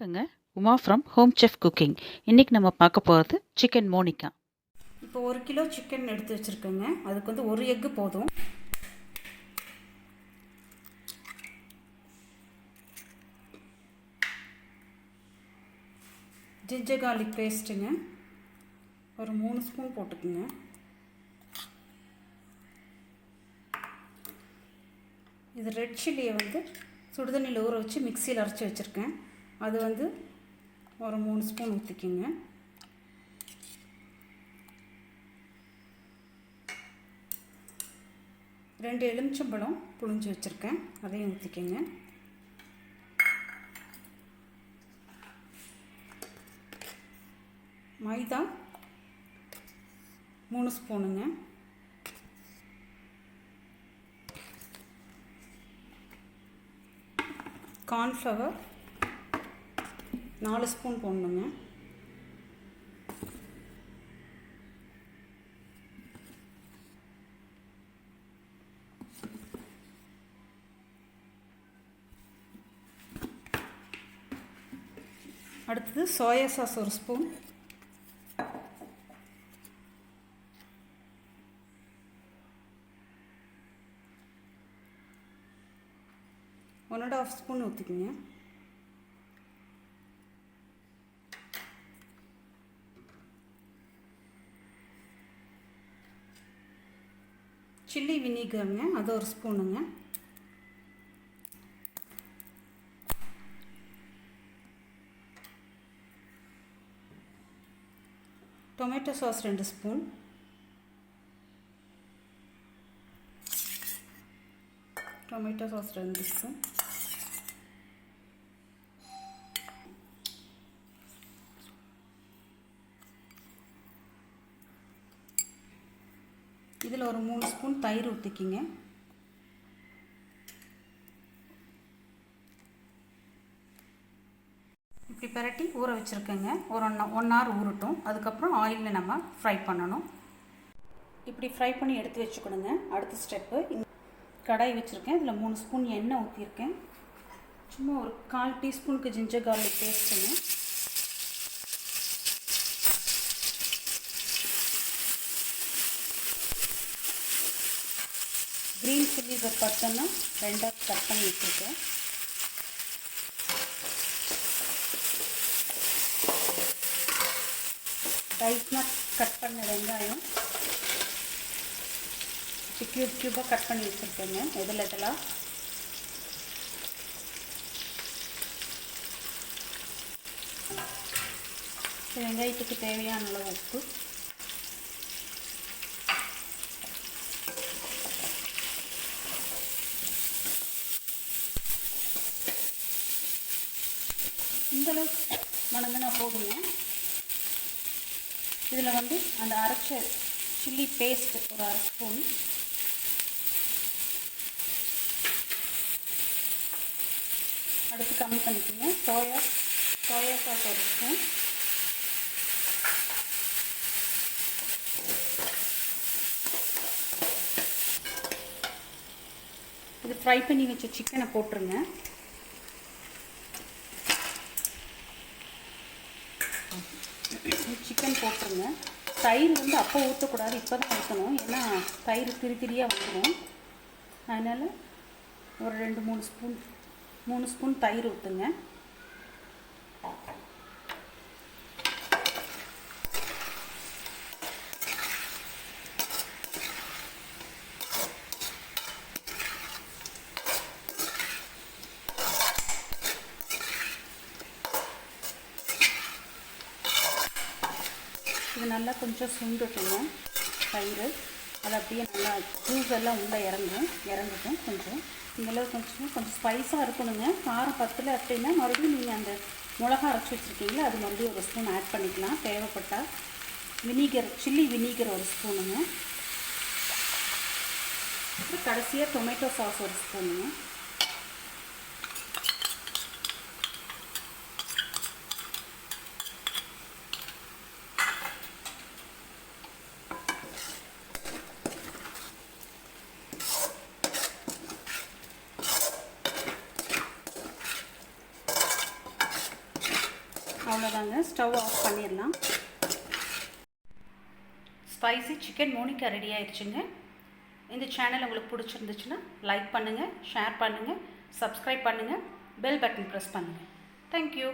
வணக்கங்க. Uma from home chef cooking. இன்றைக்கி நம்ம பார்க்க போகிறது சிக்கன் மோனிகா. இப்போ 1 கிலோ சிக்கன் எடுத்து வச்சுருக்கேங்க. அதுக்கு வந்து 1 எக்கு போதும். ஜிஞ்சர் கார்லிக் பேஸ்ட்டுங்க ஒரு 3 ஸ்பூன் போட்டுக்குங்க. இது ரெட் சில்லியை வந்து சுடுதண்ணியில் ஊற வச்சு மிக்சியில் அரைச்சி வச்சுருக்கேன். அது வந்து ஒரு 3 ஸ்பூன் ஊற்றிக்குங்க. ரெண்டு எலுமிச்சம்பழம் புழிஞ்சு வச்சுருக்கேன், அதையும் ஊற்றிக்கங்க. மைதா 3 ஸ்பூனுங்க. கார்ன்ஃப்ளவர் 4 ஸ்பூன் போடணுங்க. அடுத்தது soya sauce 1 spoon. One and half spoon ஊற்றிக்குங்க. சில்லி வினிகருங்க, அது 1 ஸ்பூனுங்க. Tomato sauce 2 spoon. Tomato sauce 2 spoon. இதில் ஒரு 3 ஸ்பூன் தயிர் ஊற்றிக்கிங்க. இப்படி பரட்டி ஊற வச்சுருக்கேங்க. ஒரு 1 hour ஊறட்டும். அதுக்கப்புறம் ஆயிலில் நம்ம ஃப்ரை பண்ணணும். இப்படி ஃப்ரை பண்ணி எடுத்து வச்சுக்கணுங்க. அடுத்த ஸ்டெப்பு, கடாய் வச்சுருக்கேன். இதில் 3 ஸ்பூன் எண்ணெய் ஊற்றிருக்கேன். சும்மா ஒரு 1/4 டீஸ்பூனுக்கு ஜிஞ்சர் கார்லிக் பேஸ்ட்டுங்க. க்ரீன் சில்லி ஒரு 10 2 கட் பண்ணி வச்சுருக்கேன். டைஸ்னால் கட் பண்ண வெங்காயம் க்யூபாக கட் பண்ணி வச்சுருக்கேங்க. இதெல்லாம் வெங்காயத்துக்கு தேவையான அளவு உப்பு, இந்தளவுக்கு வணங்கினா போதுங்க. இதில் வந்து அந்த அரைச்ச சில்லி பேஸ்ட் ஒரு 1/2 ஸ்பூன், அடுத்து கம்மி பண்ணிக்கோங்க. சோயா சாஸ் 1 ஸ்பூன், இது ஃப்ரை பண்ணி வச்ச சிக்கனை போட்டுருங்க. சிக்கன் போட்டுருங்க. தயிர் வந்து அப்போ ஊற்றக்கூடாது, இப்போ தான் ஊற்றணும். ஏன்னா தயிர் திரியாக வந்துடும். அதனால் ஒரு 3 ஸ்பூன் தயிர் ஊற்றுங்க. இது நல்லா கொஞ்சம் சுண்டுட்டுங்க தயிர். அது அப்படியே நல்லா ஜூஸ் எல்லாம் உள்ளே இறங்கட்டும். கொஞ்சம் இந்தளவு கொஞ்சம் ஸ்பைஸாக இருக்கணுங்க. காரம் பத்தில் அப்படின்னா மறுபடியும் நீங்கள் அந்த மிளகா அரைச்சி வச்சுருக்கீங்களா, அது மறுபடியும் 1 ஸ்பூன் ஆட் பண்ணிக்கலாம் தேவைப்பட்டால். Chilli vinegar 1 ஸ்பூனுங்க. கடைசியாக டொமேட்டோ சாஸ் 1 ஸ்பூனுங்க. அவ்வளோதாங்க, ஸ்டவ் ஆஃப் பண்ணிடலாம். ஸ்பைசி சிக்கன் மோனிகா ரெடி ஆயிடுச்சுங்க. இந்த சேனல் உங்களுக்கு பிடிச்சிருந்துச்சுன்னா லைக் பண்ணுங்கள், ஷேர் பண்ணுங்கள், சப்ஸ்கிரைப் பண்ணுங்கள், பெல் பட்டன் ப்ரெஸ் பண்ணுங்கள். தேங்க்யூ.